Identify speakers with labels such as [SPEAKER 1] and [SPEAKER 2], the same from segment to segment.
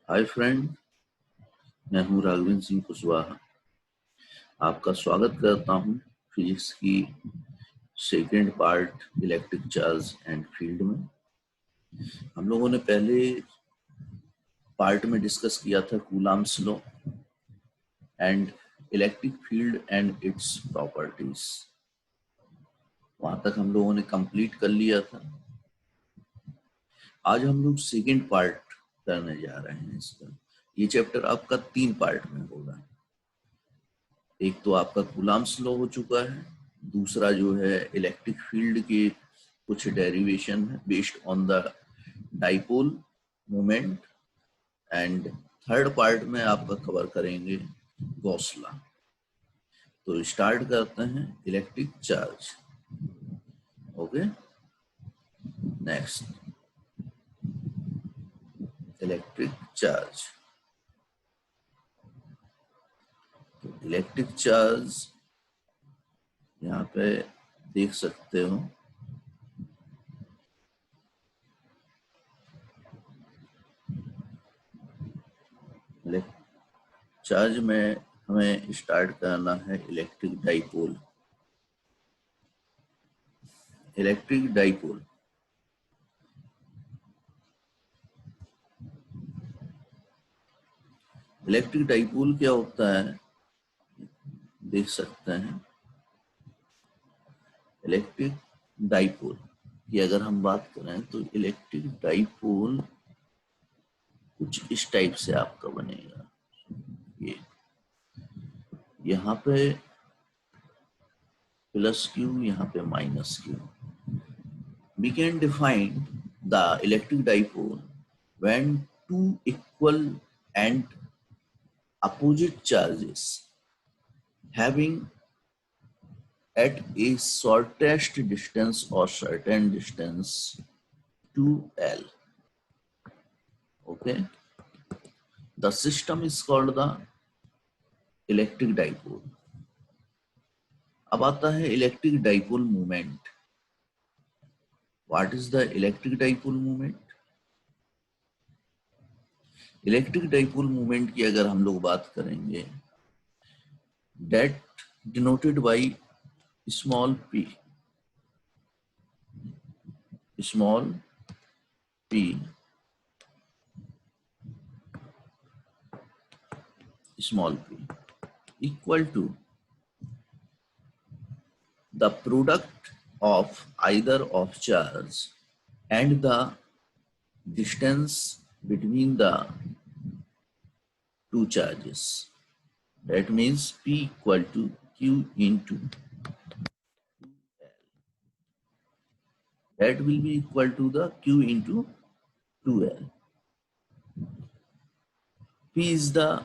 [SPEAKER 1] Hi friend, मैं हूं राघवेंद्र सिंह कुशवाहा। आपका स्वागत करता हूं फिजिक्स की second part electric charge and field में। हम लोगों ने पहले पार्ट में डिस्कस किया था coulombs law and electric field and its properties. वहां तक हम लोगों ने कंप्लीट कर लिया था। आज हम लोग सेकेंड पार्ट करने जा रहे हैं इसका। ये चैप्टर आपका 3 पार्ट में होगा। एक तो आपका कूलाम्स लॉ हो चुका है, दूसरा जो है इलेक्ट्रिक फील्ड के कुछ डेरिवेशन है based on the dipole moment, and third part में आपका कवर करेंगे गॉस लॉ। तो स्टार्ट करते हैं electric charge. Okay, next electric charge. Electric charge यहाँ पे देख सकते हो, चार्ज में हमें स्टार्ट करना है electric dipole. Electric dipole electric dipole क्या होता है देख सकते हैं। इलेक्ट्रिक डाइपोल की अगर हम बात करें तो इलेक्ट्रिक डाइपोल कुछ इस टाइप से आपका बनेगा। ये यहाँ पे प्लस क्यू, यहाँ पे minus Q. We can define the electric dipole when two equal and opposite charges having at a shortest distance or certain distance 2L. Okay, the system is called the electric dipole. अब आता है electric dipole movement. What is the electric dipole movement? Electric dipole movement की अगर हम लोग बात करेंगे, that denoted by small p, small p, small p equal to the product of either of charge and the distance between the two charges. That means p equal to q into that will be equal to the q into 2L. P is the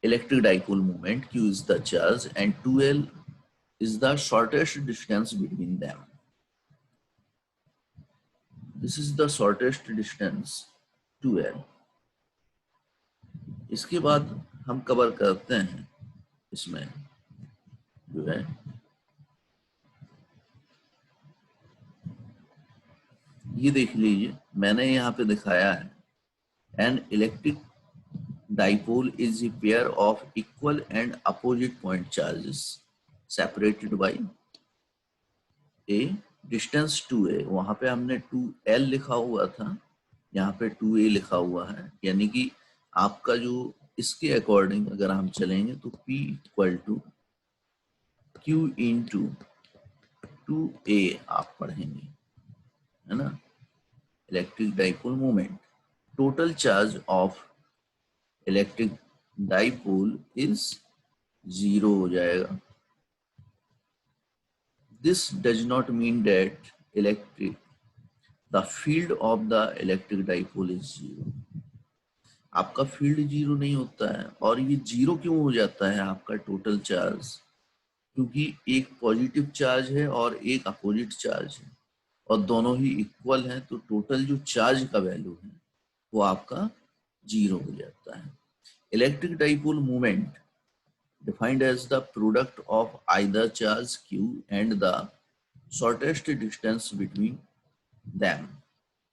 [SPEAKER 1] electric dipole moment, q is the charge, and 2L is the shortest distance between them. This is the shortest distance 2L. इसके बाद हम cover करते हैं इसमें जो है ये देख लीजिए, मैंने यहाँ पे दिखाया है an electric dipole is a pair of equal and opposite point charges separated by A distance 2a। वहां पे हमने 2L लिखा हुआ था, यहाँ पे 2a लिखा हुआ है, यानी कि आपका जो इसके अकॉर्डिंग अगर हम चलेंगे तो P equal to Q into 2a आप पढ़ेंगे, है ना। Electric dipole moment, total charge of electric dipole is 0 हो जाएगा। This does not mean that the field of the electric dipole is 0. आपका फील्ड 0 नहीं होता है। और ये 0 क्यों हो जाता है आपका टोटल चार्ज? क्योंकि एक पॉजिटिव चार्ज है और एक अपोजिट चार्ज है और दोनों ही इक्वल हैं, तो टोटल जो चार्ज का वैल्यू है वो आपका 0 हो जाता है। Electric dipole moment defined as the product of either charge q and the shortest distance between them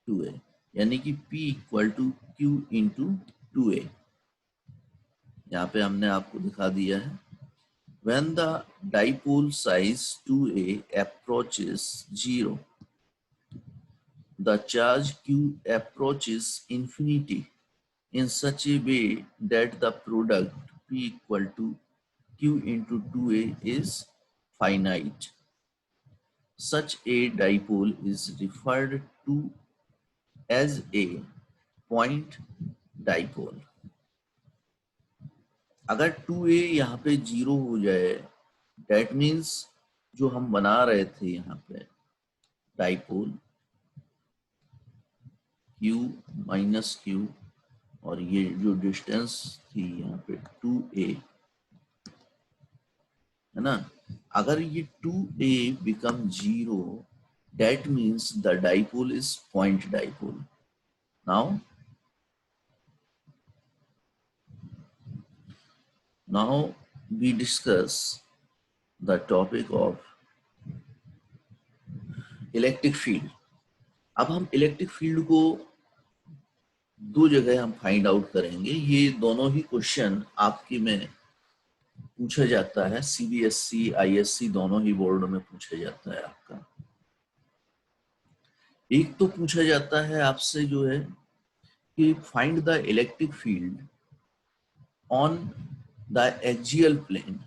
[SPEAKER 1] 2a। यानी कि P equal to Q into 2A। यहाँ पे हमने आपको दिखा दिया है। When the dipole size 2A approaches 0, the charge Q approaches infinity in such a way that the product P equal to Q into 2A is finite. Such a dipole is referred to as a point dipole. अगर 2A यहाँ पे 0 हो जाए, that means जो हम बना रहे थे यहाँ पे डाइपोल Q माइनस Q और ये जो डिस्टेंस थी यहाँ पे 2A है ना, अगर ये 2A become 0, that means the dipole is point dipole. Now we discuss the topic of electric field. अब हम इलेक्ट्रिक फील्ड को दो जगह हम फाइंड आउट करेंगे। ये दोनों ही क्वेश्चन आपकी में पूछा जाता है, सीबीएसई आईएससी दोनों ही बोर्ड में पूछा जाता है आपका। एक तो पूछा जाता है आपसे जो है कि find the electric field on the axial plane,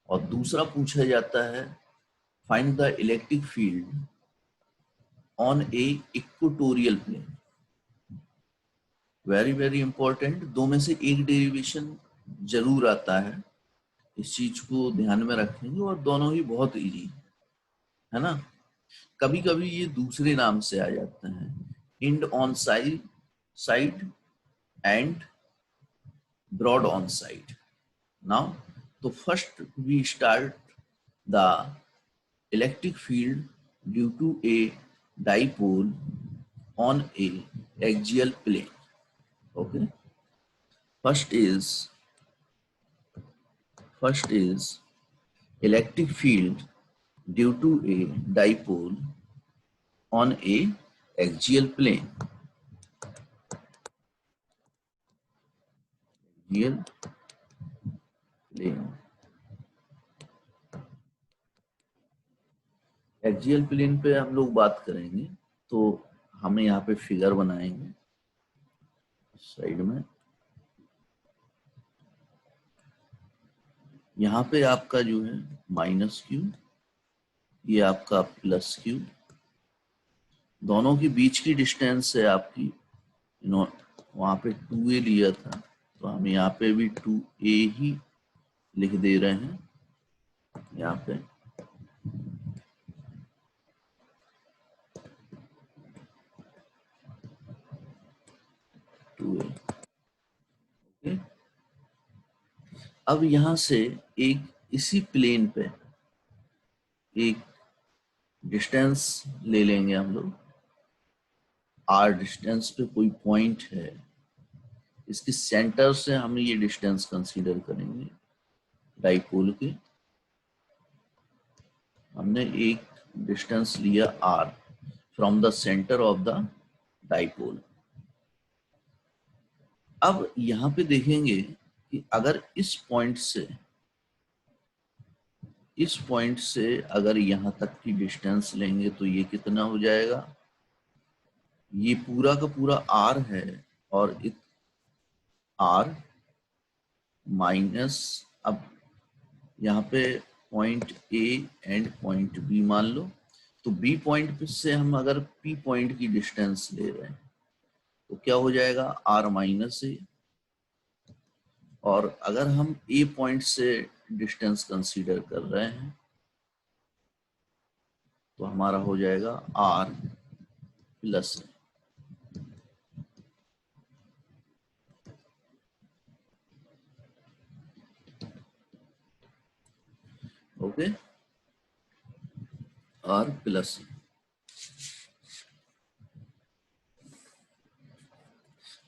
[SPEAKER 1] और दूसरा पूछा जाता है find the electric field on a equatorial plane. Very important, दो में से एक डेरिवेशन जरूर आता है, इस चीज को ध्यान में रखेंगे, और दोनों ही बहुत इजी है ना। कभी कभी ये दूसरे नाम से आ जाते हैं, end on side and broad on side. Now तो first we start the electric field due to a dipole on a axial plane. Okay, first is electric field due to a dipole on a axial plane. Axial plane पे हम लोग बात करेंगे, तो हमें यहाँ पे फिगर बनाएंगे साइड में। यहाँ पे आपका जो है माइनस क्यू, ये आपका प्लस क्यू, दोनों के बीच की डिस्टेंस है आपकी, वहां पे 2a लिया था, तो हम यहाँ पे भी 2a ही लिख दे रहे हैं यहाँ पे। ओके, अब यहां से एक इसी प्लेन पे एक डिस्टेंस ले लेंगे हम लोग, आर डिस्टेंस पे कोई पॉइंट है, इसके सेंटर से हम ये डिस्टेंस कंसीडर करेंगे डाइपोल के। हमने एक डिस्टेंस लिया r from the centre of the dipole. अब यहां पे देखेंगे कि अगर इस पॉइंट से अगर यहां तक की डिस्टेंस लेंगे तो ये कितना हो जाएगा, ये पूरा का पूरा r है, और r माइनस, अब यहाँ पे point A and point B मान लो, तो B पॉइंट से हम अगर P पॉइंट की डिस्टेंस ले रहे हैं तो क्या हो जाएगा, R माइनस A, और अगर हम A पॉइंट से डिस्टेंस कंसीडर कर रहे हैं तो हमारा हो जाएगा R plus A। Okay, R plus A।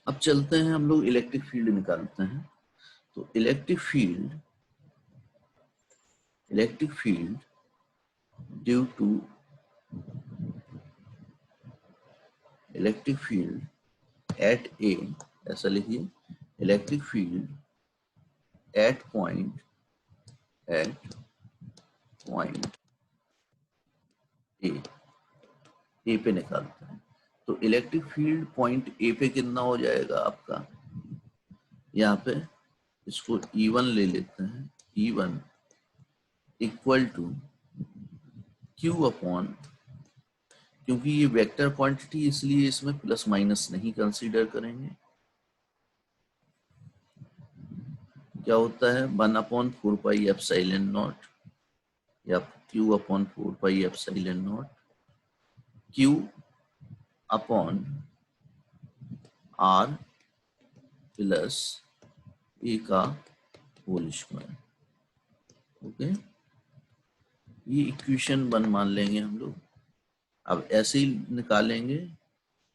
[SPEAKER 1] अब चलते हैं हम लोग इलेक्ट्रिक फील्ड निकालते हैं। तो electric field due to electric field at A, ऐसा लिखिए, electric field at point A पे निकालते हैं। तो इलेक्ट्रिक फील्ड पॉइंट ए पे कितना हो जाएगा आपका, यहाँ पे इसको E1 ले लेते हैं, E1 equal to Q upon, क्योंकि ये वेक्टर क्वांटिटी इसलिए इसमें प्लस माइनस नहीं कंसीडर करेंगे, क्या होता है 1/4πε0 या Q/4πε0, Q upon R plus A का होल स्क्वायर। ओके, ये इक्वेशन 1 मान लेंगे हम लोग। अब ऐसे ही निकालेंगे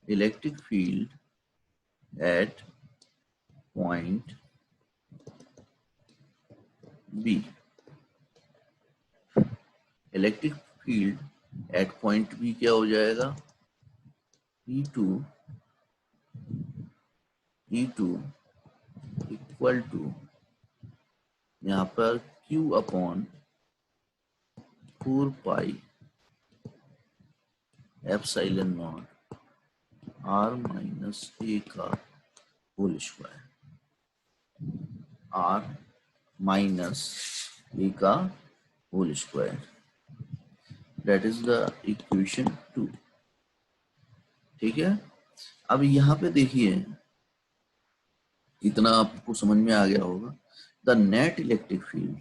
[SPEAKER 1] electric field at point B. Electric field at point B क्या हो जाएगा, E2 इक्वल टू यहाँ पर Q upon 4πε0 R minus A का whole square, R minus A का whole square, that is the equation 2। ठीक है, अब यहाँ पे देखिए, इतना आपको समझ में आ गया होगा। द नेट इलेक्ट्रिक फील्ड,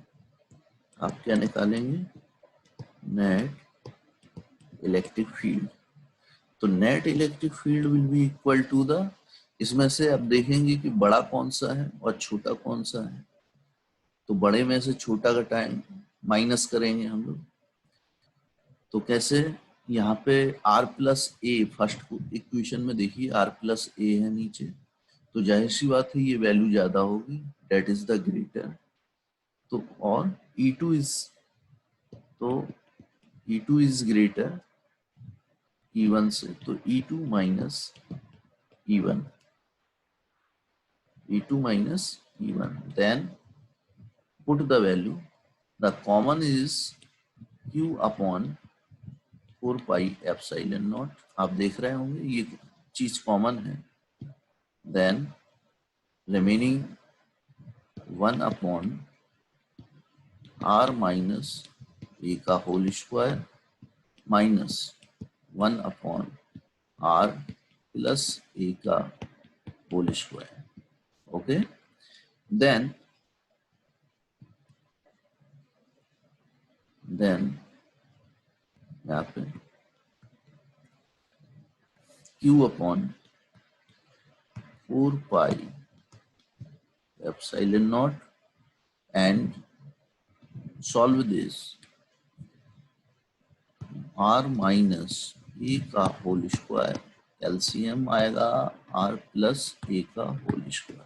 [SPEAKER 1] आप क्या निकालेंगे, नेट इलेक्ट्रिक फील्ड। तो net electric field will be equal to the, इसमें से आप देखेंगे कि बड़ा कौन सा है और छोटा कौन सा है, तो बड़े में से छोटा घटाएं, माइनस करेंगे हम लोग। तो कैसे, यहाँ पे R प्लस ए, फर्स्ट इक्वेशन में देखिए R प्लस ए है नीचे, तो जाहिर सी बात है ये वैल्यू ज्यादा होगी, डेट इज द ग्रेटर। तो और E2 इज, तो E2 इज ग्रेटर E1 से, तो E2 minus E1, E2 minus E1, then put the value, the common is Q upon 4πε0, आप देख रहे होंगे ये चीज कॉमन है, then remaining 1 upon R minus A का whole square minus 1 upon R plus A का होल स्क्वायर। ओके, देन यहाँ पे Q upon 4πε0 and solve this, R minus A का होल स्क्वायर, एलसीएम आएगा R प्लस ए का whole square,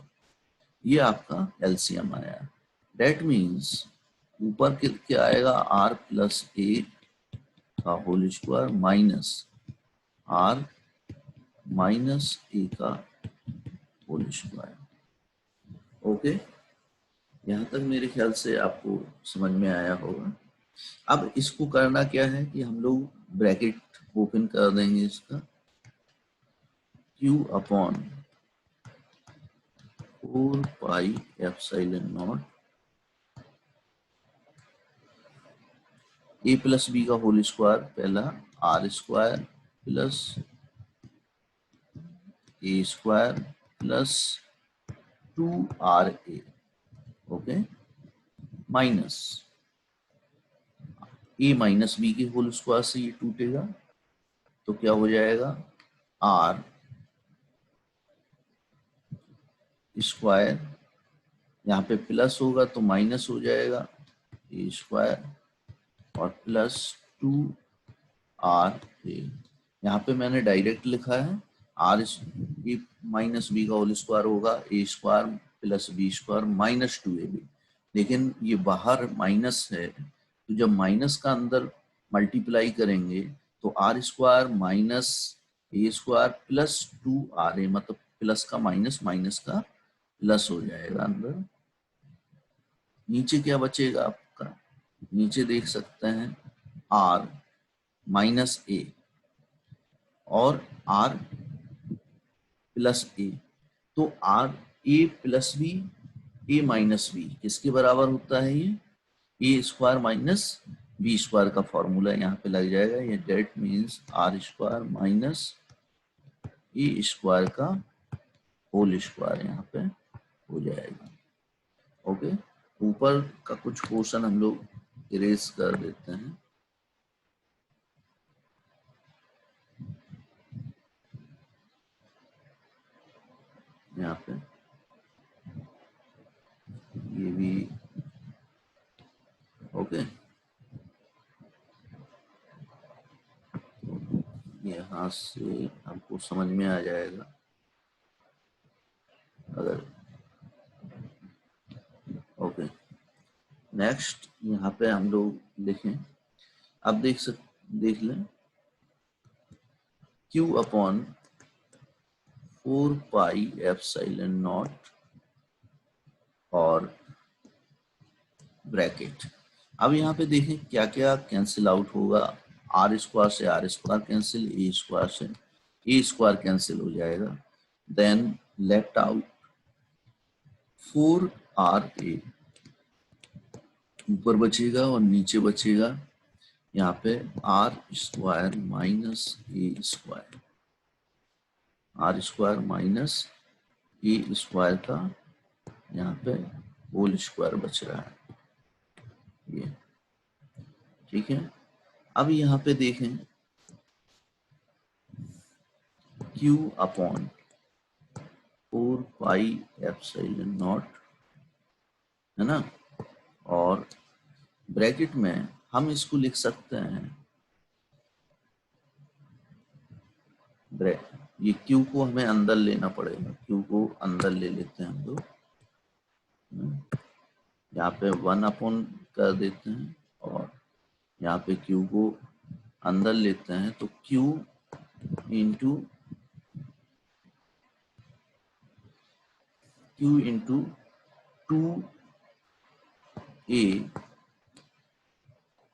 [SPEAKER 1] ये आपका LCM आया। डेट मीन्स ऊपर क्या आएगा, R प्लस ए का whole square minus R minus A का होल स्क्वायर। ओके, यहाँ तक मेरे ख्याल से आपको समझ में आया होगा। अब इसको करना क्या है कि हम लोग ब्रैकेट ओपन कर देंगे इसका, Q upon 4πε0 A plus B का होल स्क्वायर, पहला R square plus A square plus 2RA, okay, minus A minus B के होल स्क्वायर से ये टूटेगा, तो क्या हो जाएगा, R स्क्वायर, यहाँ पे प्लस होगा तो माइनस हो जाएगा, ए स्क्वायर और प्लस 2RA। यहाँ पे मैंने डायरेक्ट लिखा है R ए माइनस बी का होल स्क्वायर होगा A square plus B square minus 2AB, लेकिन ये बाहर माइनस है, तो जब माइनस का अंदर मल्टीप्लाई करेंगे तो R square minus A square plus 2RA, मतलब प्लस का माइनस, माइनस का प्लस हो जाएगा अंदर। नीचे क्या बचेगा आपका, नीचे देख सकते हैं R माइनस ए और R प्लस ए। तो R A plus B, A minus B किसके बराबर होता है, ये A square minus B square का फॉर्मूला यहाँ पे लग जाएगा। ये that means R square minus A square का होल स्क्वायर यहाँ पे हो जाएगा। ओके, ऊपर का कुछ पोर्शन हम लोग इरेज कर देते हैं। यहाँ पे ये भी ओके, यहाँ से आपको समझ में आ जाएगा। अगर ओके, नेक्स्ट यहाँ पे हम लोग देखें, अब देख लें Q upon 4 pi epsilon naught और ब्रैकेट। अब यहाँ पे देखें क्या क्या कैंसिल आउट होगा। आर स्क्वायर से R square cancel, A square से ए स्क्वायर कैंसिल हो जाएगा। देन लेफ्ट आउट 4RA ऊपर बचेगा और नीचे बचेगा यहाँ पे R square minus A square, R square minus A square का यहाँ पे होल स्क्वायर बच रहा है ये, ठीक है। अब यहाँ पे देखें Q upon 4 pi epsilon not, है ना, और ब्रैकेट में हम इसको लिख सकते हैं, ये Q को हमें अंदर लेना पड़ेगा, Q को अंदर ले लेते हैं हम लोग, यहाँ पे 1 अपॉन कर देते हैं और यहाँ पे Q को अंदर लेते हैं, तो Q इंटू 2A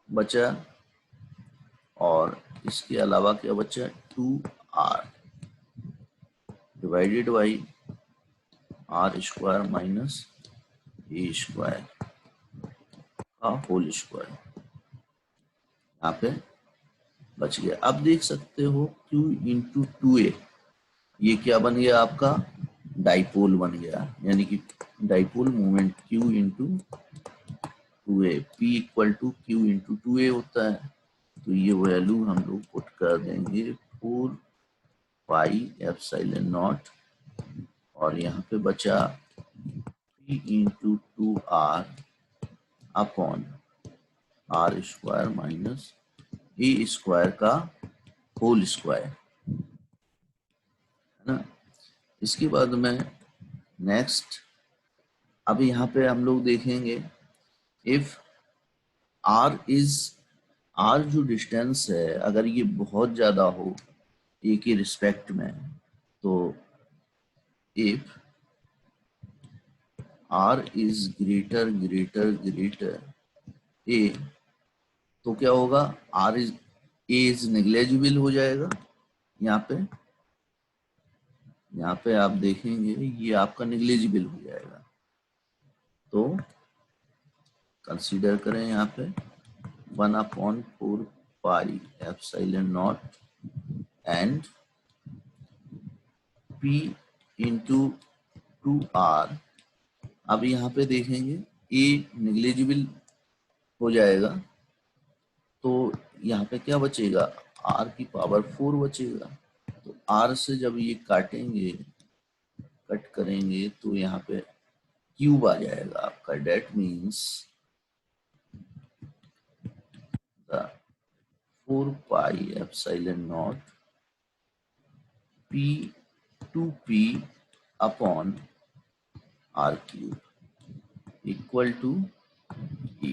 [SPEAKER 1] बचा और इसके अलावा क्या बचा, 2R divided by R square minus A square का होल स्क्वायर यहाँ पे बच गया। अब देख सकते हो Q इंटू 2A, ये क्या बन गया आपका, डाइपोल बन गया, यानी कि dipole moment Q into 2A, P equal to Q into 2A होता है। तो ये वैल्यू हम लोग पुट कर देंगे 4 पाई एप्सिलॉन नॉट और यहाँ पे बचा P into 2R upon R square minus A square का होल स्क्वायर, है ना। इसके बाद में नेक्स्ट, अब यहाँ पे हम लोग देखेंगे इफ आर जो डिस्टेंस है अगर ये बहुत ज्यादा हो ए के रिस्पेक्ट में, तो इफ आर इज ग्रेटर ए, तो क्या होगा, ए इज नेग्लेजिबल हो जाएगा। यहाँ पे आप देखेंगे ये आपका नेग्लेजिबल हो जाएगा। तो कंसीडर करें यहाँ पे 1/4 pi epsilon not and P into 2R। अब यहाँ पे देखेंगे ए नेग्लेजिबल हो जाएगा, तो यहाँ पे क्या बचेगा, R की पावर 4 बचेगा। तो R से जब ये कट करेंगे तो यहाँ पे क्यूब आ जाएगा आपका, that means 4 pi epsilon naught P2P upon R cube equal to E।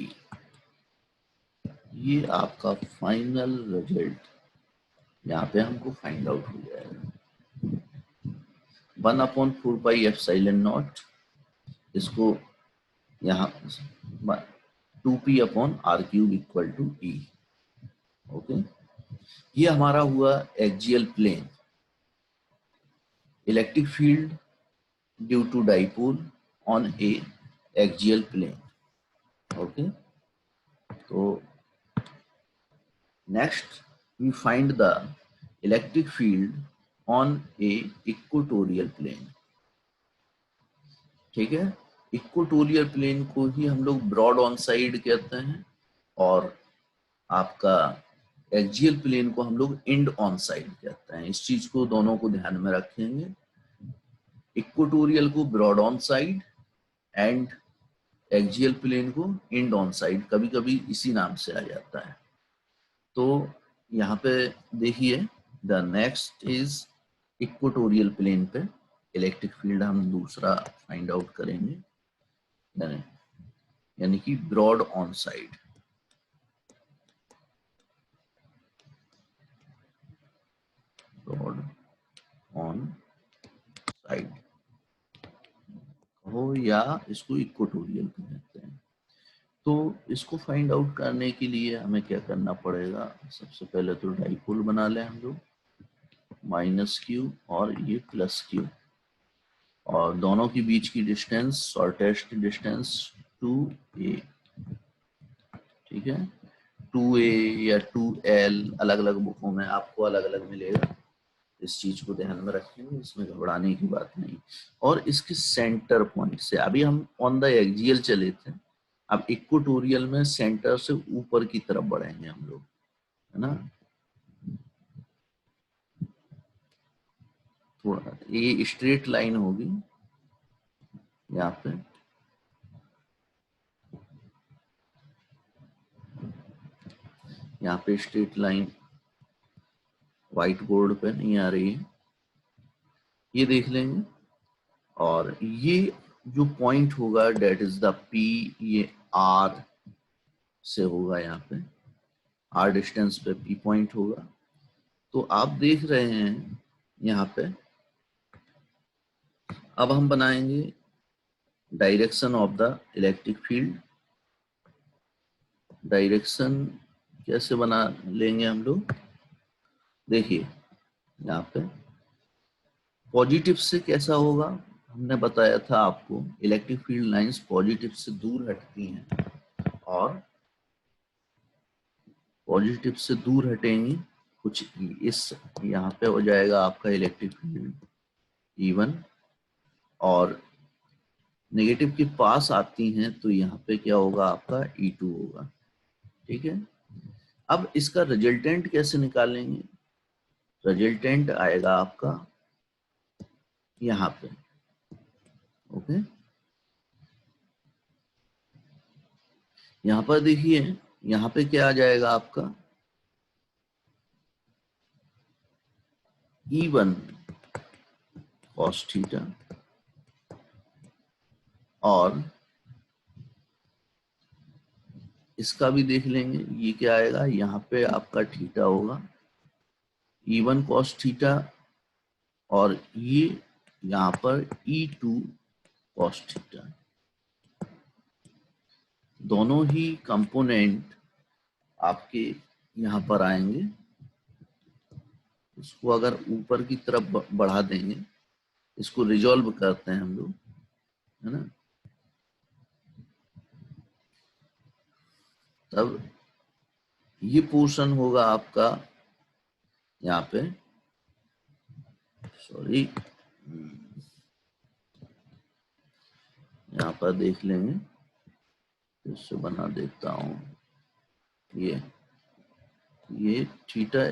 [SPEAKER 1] ये आपका फाइनल रिजल्ट यहाँ पे हमको फाइंड आउट हो जाएगा 1/4πε0, इसको यहाँ 2p/r³ equal to E। Okay, ये हमारा हुआ axial plane, electric field due to dipole on a axial plane. Okay, तो next we find the electric field on a equatorial plane। ठीक है, इक्वेटोरियल प्लेन को ही हम लोग ब्रॉड ऑन साइड कहते हैं और आपका एक्सियल प्लेन को हम लोग एंड ऑन साइड कहते हैं। इस चीज को दोनों को ध्यान में रखेंगे, इक्वेटोरियल को broad on side and axial plane को एंड ऑन साइड, कभी कभी इसी नाम से आ जाता है। तो यहाँ पे देखिए, the next is equatorial plane पे इलेक्ट्रिक फील्ड हम दूसरा फाइंड आउट करेंगे, यानी कि broad on side. Broad on side हो या इसको इक्वेटोरियल कहते हैं। तो इसको फाइंड आउट करने के लिए हमें क्या करना पड़ेगा, सबसे पहले तो डाइपोल बना लें हम लोग, -q और ये +q, और दोनों के बीच की डिस्टेंस, शॉर्टेस्ट डिस्टेंस 2a। ठीक है, 2a या 2l अलग अलग बुकों में आपको अलग अलग मिलेगा, इस चीज को ध्यान में रखेंगे, इसमें घबराने की बात नहीं। और इसके सेंटर पॉइंट से, अभी हम ऑन द एक्सियल चले थे, अब इक्वेटोरियल में सेंटर से ऊपर की तरफ बढ़ेंगे हम लोग, है ना। थोड़ा ये स्ट्रेट लाइन होगी यहाँ पे, यहाँ पे स्ट्रेट लाइन व्हाइट बोर्ड पे नहीं आ रही है, ये देख लेंगे। और ये जो पॉइंट होगा डेट इज द P, ये R से होगा, यहाँ पे R डिस्टेंस पे P पॉइंट होगा। तो आप देख रहे हैं यहाँ पे, अब हम बनाएंगे direction of the electric field. Direction कैसे बना लेंगे हम लोग, देखिए यहाँ पे पॉजिटिव से कैसा होगा, हमने बताया था आपको इलेक्ट्रिक फील्ड लाइंस पॉजिटिव से दूर हटती हैं, और पॉजिटिव से दूर हटेंगी कुछ इस, यहाँ पे हो जाएगा आपका इलेक्ट्रिक फील्ड E1, और नेगेटिव के पास आती हैं तो यहाँ पे क्या होगा आपका E2 होगा। ठीक है, अब इसका रिजल्टेंट कैसे निकालेंगे, रिजल्टेंट आएगा आपका यहाँ पे। ओके, यहाँ पर देखिए, यहाँ पे क्या आ जाएगा आपका E1 cos थीटा, और इसका भी देख लेंगे, ये क्या आएगा, यहाँ पे आपका थीटा होगा E1 cos थीटा, और ये यहाँ पर E2 cos थीटा। दोनों ही कंपोनेंट आपके यहाँ पर आएंगे, इसको अगर ऊपर की तरफ बढ़ा देंगे, इसको रिजॉल्व करते हैं हम लोग, है ना, तब ये पोर्शन होगा आपका यहाँ पे, सॉरी यहाँ पर देख लेंगे, इससे बना देता हूँ, ये थीटा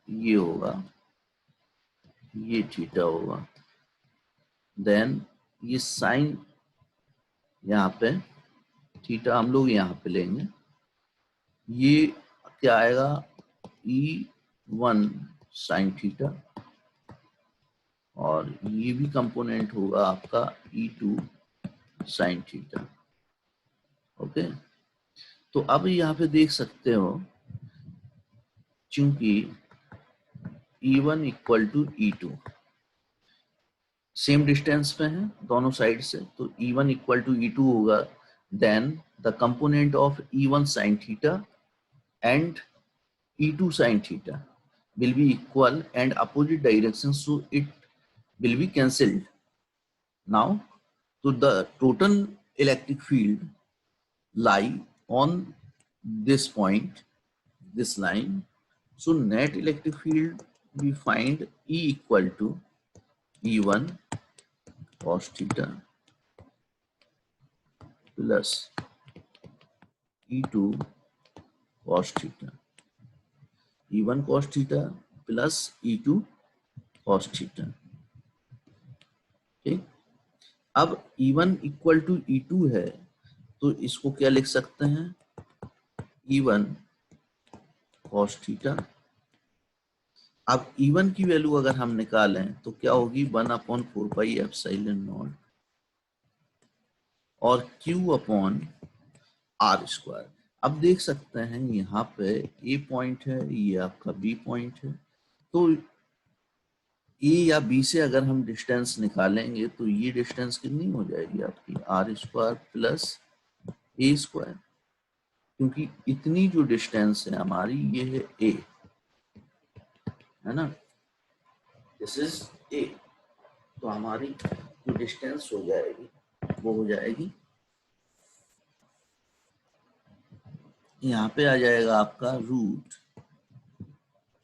[SPEAKER 1] ये होगा, ये थीटा होगा, देन ये साइन यहाँ पे थीटा हम लोग यहाँ पे लेंगे, ये क्या आएगा E1 साइन थीटा, और ये भी कंपोनेंट होगा आपका E2 साइन थीटा। ओके, तो अब यहाँ पे देख सकते हो, चूंकि E1 equal to E2, same distance पे है दोनों साइड से, तो E1 इक्वल टू E2 होगा, then the component of E1 sin theta and E2 sin theta will be equal and opposite directions, so it will be cancelled. Now, so the total electric field lie on this point, this line. So net electric field we find E equal to E1 cos theta plus E2 cos theta. E1 cos theta plus E2 cos theta. ठीक, अब E1 equal to E2 है, तो इसको क्या लिख सकते हैं, E1 cos theta. अब E1 की वैल्यू अगर हम निकालें तो क्या होगी, 1/4πε0 और Q अपॉन R स्क्वायर। अब देख सकते हैं यहाँ पे A पॉइंट है, ये आपका B पॉइंट है, तो A या B से अगर हम डिस्टेंस निकालेंगे तो ये डिस्टेंस कितनी हो जाएगी आपकी, R square plus A square, क्योंकि इतनी जो डिस्टेंस है हमारी ये है A, है ना, दिस इज A, तो हमारी जो डिस्टेंस हो जाएगी वो हो जाएगी, यहाँ पे आ जाएगा आपका root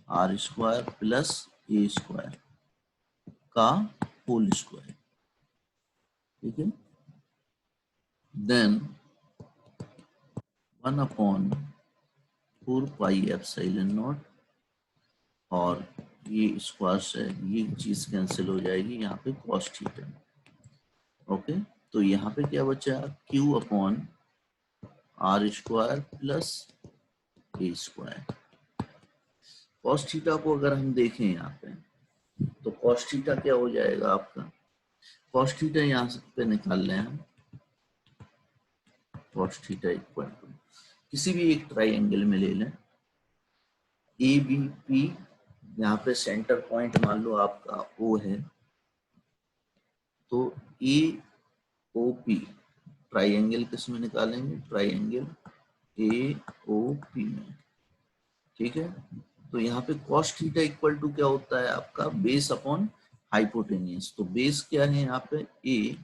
[SPEAKER 1] R square plus A square का होल स्क्वायर, ठीक है, देन 1/4πε0 और ये स्क्वायर से ये चीज कैंसिल हो जाएगी, यहाँ पे cos थीटा, ओके, तो यहाँ पे क्या बचा, Q upon R square plus A square. cos theta को अगर हम देखें यहाँ पे, तो cos थीटा क्या हो जाएगा आपका, cos थीटा यहाँ पे निकाल लें हम, cos थीटा इक्वल टू किसी भी एक ट्राइंगल में ले लें, ABP, यहाँ पे सेंटर पॉइंट मान लो आपका O है, तो AOP ट्राइंगल किस में निकालेंगे, ट्राइंगल AOP में, ठीक है, तो यहाँ पे cos थीटा इक्वल टू क्या होता है आपका, बेस अपॉन हाइपोटेनियस, तो बेस क्या है यहाँ पे A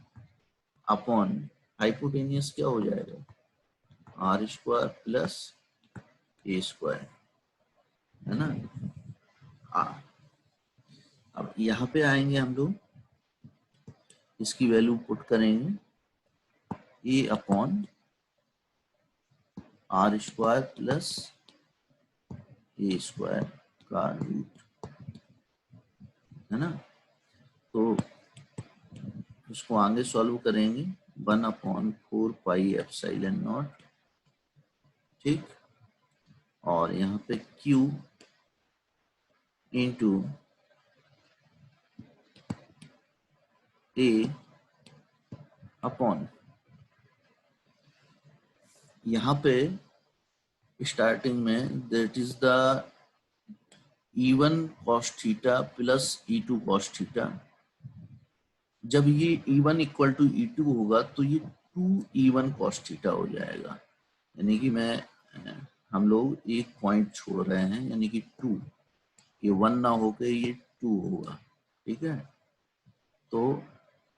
[SPEAKER 1] अपॉन हाइपोटेनियस क्या हो जाएगा, R square plus A square, है ना। अब यहाँ पे आएंगे हम लोग, इसकी वैल्यू पुट करेंगे, A upon R square plus A square का रूट, है ना, तो इसको आगे सॉल्व करेंगे, 1/4πε0, ठीक, और यहाँ पे Q इंटू A अपॉन, यहाँ पे स्टार्टिंग में that is the E1 cos theta plus E2 cos theta, जब ये E1 इक्वल टू E2 होगा तो ये 2E1 cos थीटा हो जाएगा, यानी कि हम लोग एक पॉइंट छोड़ रहे हैं, यानी कि 2, ये 1 ना होकर ये 2 होगा, ठीक है, तो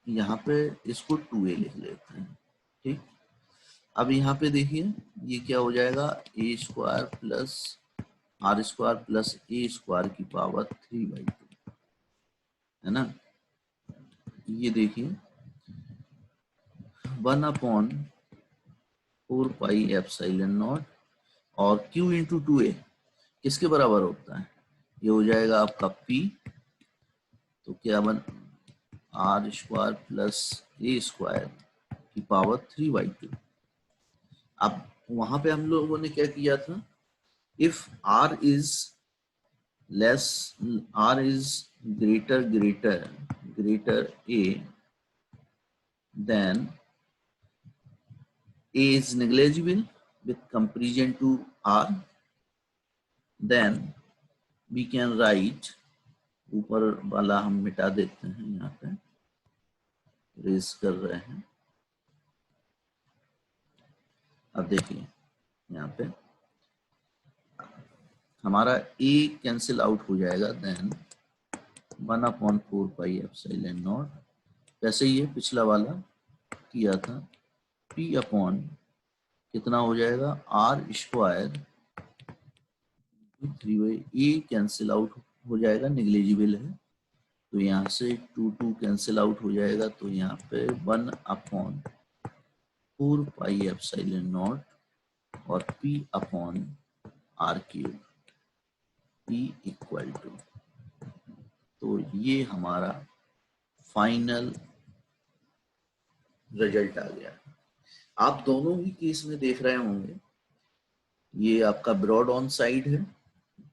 [SPEAKER 1] यहाँ पे इसको 2A लिख लेते हैं, ठीक। अब यहाँ पे देखिए ये क्या हो जाएगा, A square plus R square plus A square की पावर 3/2, है ना, ये देखिए 1/4πε0 और Q इंटू 2A किसके बराबर होता है, ये हो जाएगा आपका P, तो क्या बन, R square plus A square की पावर 3/2। अब वहां पे हम लोगों ने क्या किया था, if R is less, R is greater A, then A is negligible with comparison to R, then we can write ऊपर वाला हम मिटा देते हैं, यहाँ पे रेज कर रहे हैं। अब देखिए यहाँ पे हमारा a कैंसिल आउट हो जाएगा, देन 1/4 पाई एप्सिलॉन नॉट, वैसे ये पिछला वाला किया था, p अपॉन कितना हो जाएगा r square 3/a cancel out हो जाएगा, निग्लिजिबल है, तो यहाँ से 2 कैंसिल आउट हो जाएगा, तो यहाँ पे 1/4 पाई एप्सिलॉन नॉट और p upon r cube, p equal to, तो ये हमारा फाइनल रिजल्ट आ गया। आप दोनों ही केस में देख रहे होंगे, ये आपका ब्रॉड ऑन साइड है।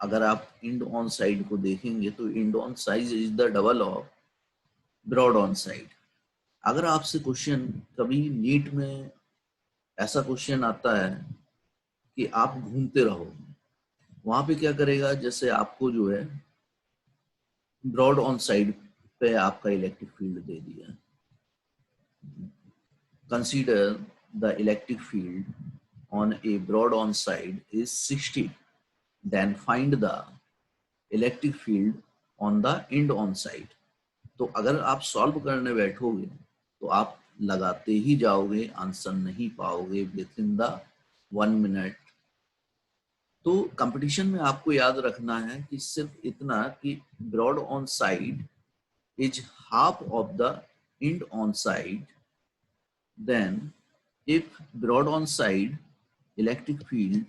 [SPEAKER 1] अगर आप इंड ऑन साइड को देखेंगे तो end on side is the double of broad on side. अगर आपसे क्वेश्चन कभी नीट में ऐसा क्वेश्चन आता है कि आप घूमते रहो, वहां पे क्या करेगा, जैसे आपको जो है ब्रॉड ऑन साइड पे आपका इलेक्ट्रिक फील्ड दे दिया, consider the electric field on a broad on side is 60, then find the electric field on the end on side। तो अगर आप सॉल्व करने बैठोगे तो आप लगाते ही जाओगे, आंसर नहीं पाओगे विद इन द 1 मिनट। तो कंपटीशन में आपको याद रखना है कि सिर्फ इतना कि broad on side is half of the end on side, then if broad on side electric field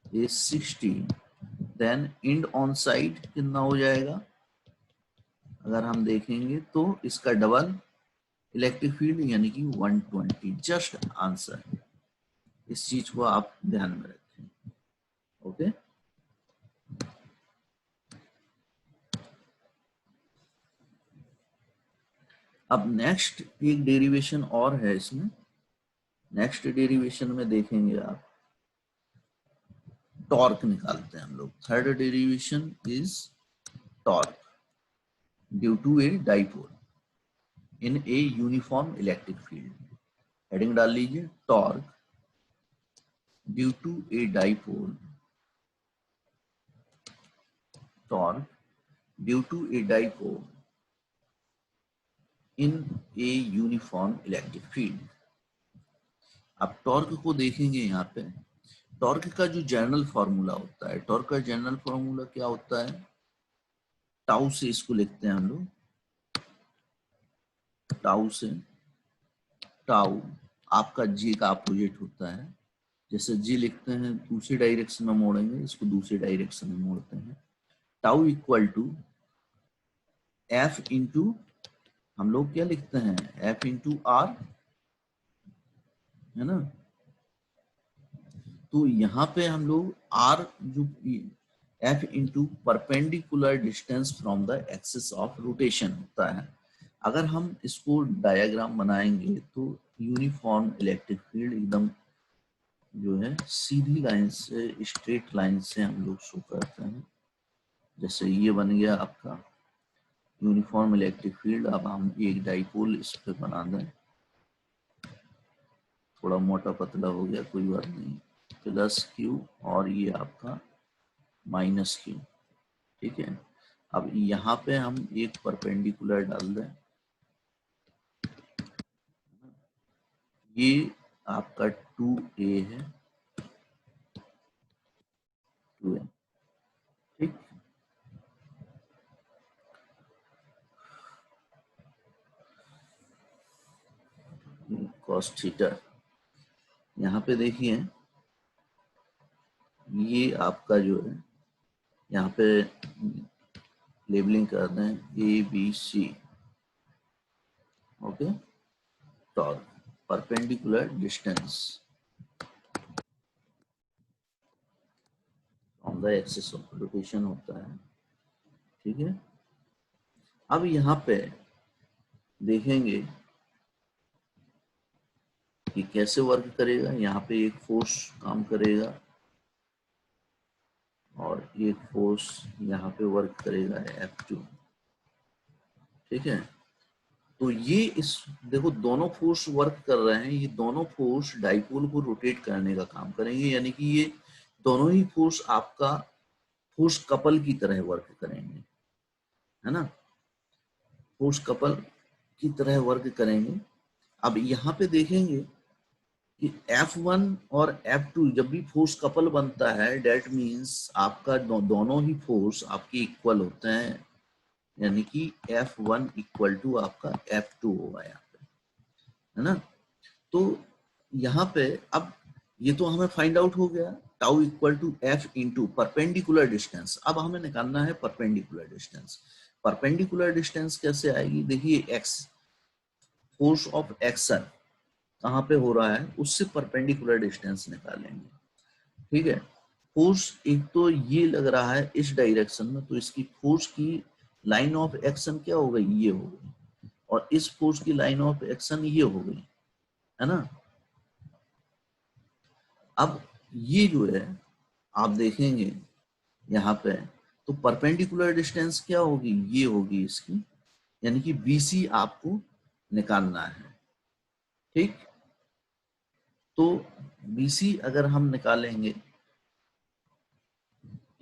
[SPEAKER 1] is 60, then end on side कितना हो जाएगा, अगर हम देखेंगे तो इसका डबल इलेक्ट्रिक फील्ड यानी कि 120, जस्ट आंसर। इस चीज को आप ध्यान में रखें। ओके, अब नेक्स्ट एक डेरिवेशन और है इसमें। नेक्स्ट डेरिवेशन में देखेंगे आप टॉर्क निकालते हैं हम लोग। Third derivation is torque due to a dipole in a uniform electric field. Heading डाल लीजिए, torque due to a dipole, torque due to a dipole in a uniform electric field. अब टॉर्क को देखेंगे, यहाँ पे टॉर्क का जो general formula होता है, टॉर्क का जनरल फॉर्मूला क्या होता है, टाउ से इसको लिखते हैं हम लोग, टाउ से, टाउ आपका जी का अपोजिट होता है। जैसे जी लिखते हैं दूसरी डायरेक्शन में मोड़ेंगे, इसको दूसरी डायरेक्शन में मोड़ते हैं। Tau equal to F into, हम लोग क्या लिखते हैं, एफ इंटू आर, है ना। तो यहाँ पे हम लोग आर जो F into perpendicular distance from the axis of rotation होता है। अगर हम इसको डायग्राम बनाएंगे तो यूनिफॉर्म इलेक्ट्रिक फील्ड एकदम जो है सीधी लाइन से, स्ट्रेट लाइन से हम लोग शो करते हैं। जैसे ये बन गया आपका यूनिफॉर्म इलेक्ट्रिक फील्ड। अब हम एक डाइपोल इस पे बना दें, थोड़ा मोटा पतला हो गया, कोई बात नहीं, प्लस क्यू और ये आपका माइनस क्यू, ठीक है। अब यहाँ पे हम एक परपेंडिकुलर डाल दें, ये आपका 2a है, 2a, ठीक। cos थीटा, यहाँ पे देखिए ये आपका जो है, यहाँ पे लेबलिंग कर दें A B C, okay. Torque perpendicular distance on the axis of rotation होता है, ठीक है। अब यहाँ पे देखेंगे कि कैसे वर्क करेगा। यहाँ पे एक फोर्स काम करेगा, और एक फोर्स यहाँ पे वर्क करेगा F2, ठीक है। तो ये इस देखो दोनों फोर्स वर्क कर रहे हैं, ये दोनों फोर्स डाइपोल को रोटेट करने का काम करेंगे, यानी कि ये दोनों ही फोर्स आपका फोर्स कपल की तरह वर्क करेंगे, है ना, फोर्स कपल की तरह वर्क करेंगे। अब यहाँ पे देखेंगे कि F1 और F2 जब भी फोर्स कपल बनता है, डेट मीन्स आपका दोनों ही फोर्स आपके इक्वल होते हैं, यानी कि F1 इक्वल टू आपका F2 होगा यहाँ पे, है ना। तो यहाँ पे अब ये तो हमें फाइंड आउट हो गया, tau equal to F into perpendicular distance. अब हमें निकालना है परपेंडिकुलर डिस्टेंस। परपेंडिकुलर डिस्टेंस कैसे आएगी, देखिए एक्स फोर्स ऑफ एक्शन कहाँ पे हो रहा है, उससे परपेंडिकुलर डिस्टेंस निकालेंगे, ठीक है। फोर्स एक तो ये लग रहा है इस डायरेक्शन में, तो इसकी फोर्स की लाइन ऑफ एक्शन क्या हो गई, ये हो गई, और इस फोर्स की लाइन ऑफ एक्शन ये हो गई, है ना। अब ये जो है आप देखेंगे यहाँ पे, तो परपेंडिकुलर डिस्टेंस क्या होगी, ये होगी इसकी, यानी कि BC आपको निकालना है, ठीक। तो BC अगर हम निकालेंगे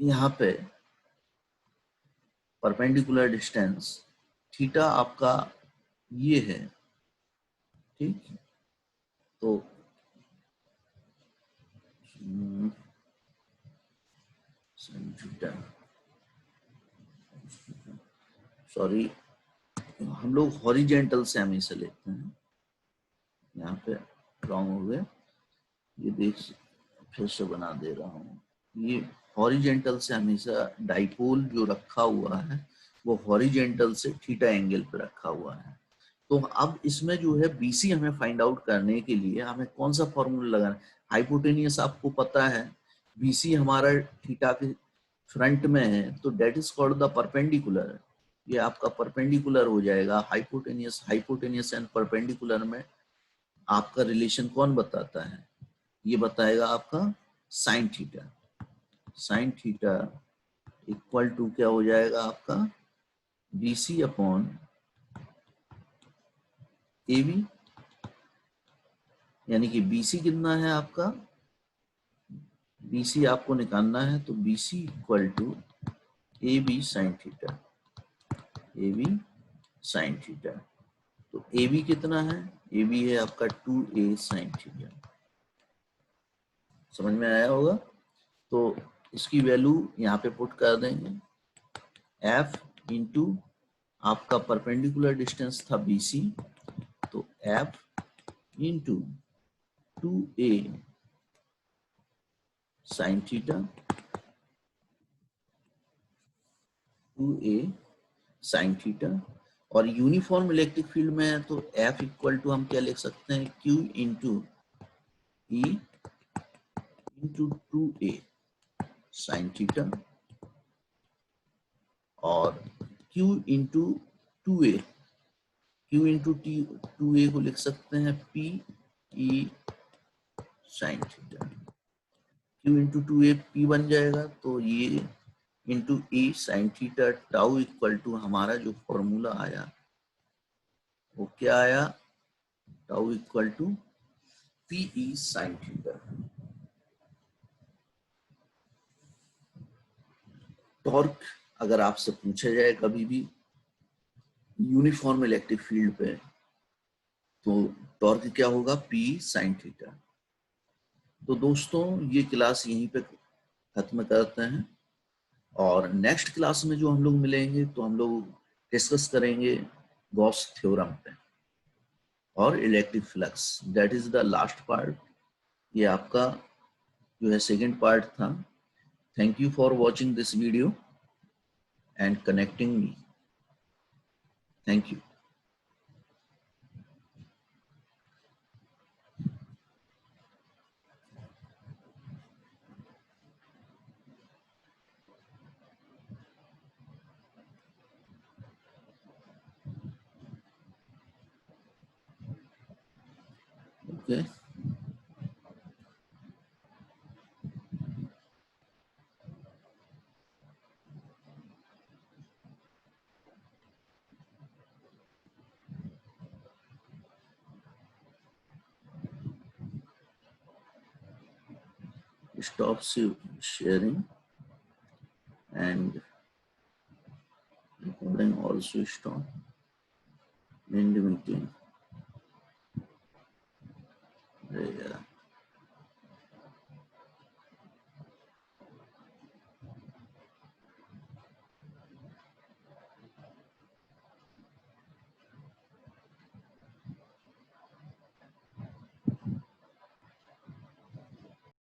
[SPEAKER 1] यहाँ पे परपेंडिकुलर डिस्टेंस, थीटा आपका ये है, ठीक। तो थीटा, सॉरी हम लोग हॉरिजेंटल से हमेशा लेते हैं, यहाँ पे रॉन्ग हो गया, ये देख फिर से बना दे रहा हूँ। ये हॉरिजेंटल से हमेशा डाइपोल जो रखा हुआ है वो हॉरिजेंटल से थीटा एंगल पे रखा हुआ है। तो अब इसमें जो है BC हमें फाइंड आउट करने के लिए हमें कौन सा फॉर्मूला लगाना है, हाइपोटेनियस आपको पता है, BC हमारा थीटा के फ्रंट में है, तो that is called the perpendicular, ये आपका परपेंडिकुलर हो जाएगा। हाइपोटेनियस, हाइपोटेनियस एंड परपेंडिकुलर में आपका रिलेशन कौन बताता है, ये बताएगा आपका sine theta. Sine theta equal to क्या हो जाएगा आपका, BC अपॉन AB, यानी कि BC कितना है आपका, BC आपको निकालना है, तो BC equal to AB sine theta, AB sine theta. तो AB कितना है, AB है आपका 2A साइन थीटा, समझ में आया होगा। तो इसकी वैल्यू यहाँ पे पुट कर देंगे, F इंटू आपका परपेंडिकुलर डिस्टेंस था BC, तो F into 2A sine theta, 2A sine theta, और यूनिफॉर्म इलेक्ट्रिक फील्ड में है तो F इक्वल टू हम क्या लिख सकते हैं, Q into E into 2A sine theta, और Q into 2A, Q into 2A को लिख सकते हैं P E sine theta, Q into 2A P बन जाएगा, तो ये into E sine theta, tau equal to हमारा जो फॉर्मूला आया वो क्या आया, tau equal to PE sine theta. Torque अगर आपसे पूछा जाए कभी भी यूनिफॉर्म इलेक्ट्रिक फील्ड पे, तो टॉर्क क्या होगा, P साइन थीटा। तो दोस्तों ये क्लास यहीं पे खत्म करते हैं, और नेक्स्ट क्लास में जो हम लोग मिलेंगे तो हम लोग डिस्कस करेंगे गॉस थ्योरम पे और electric flux, that is the last part. ये आपका जो है सेकंड पार्ट था। Thank you for watching this video and connecting me. Thank you. Okay. stop sharing, and recording also stop. End meeting. Yeah.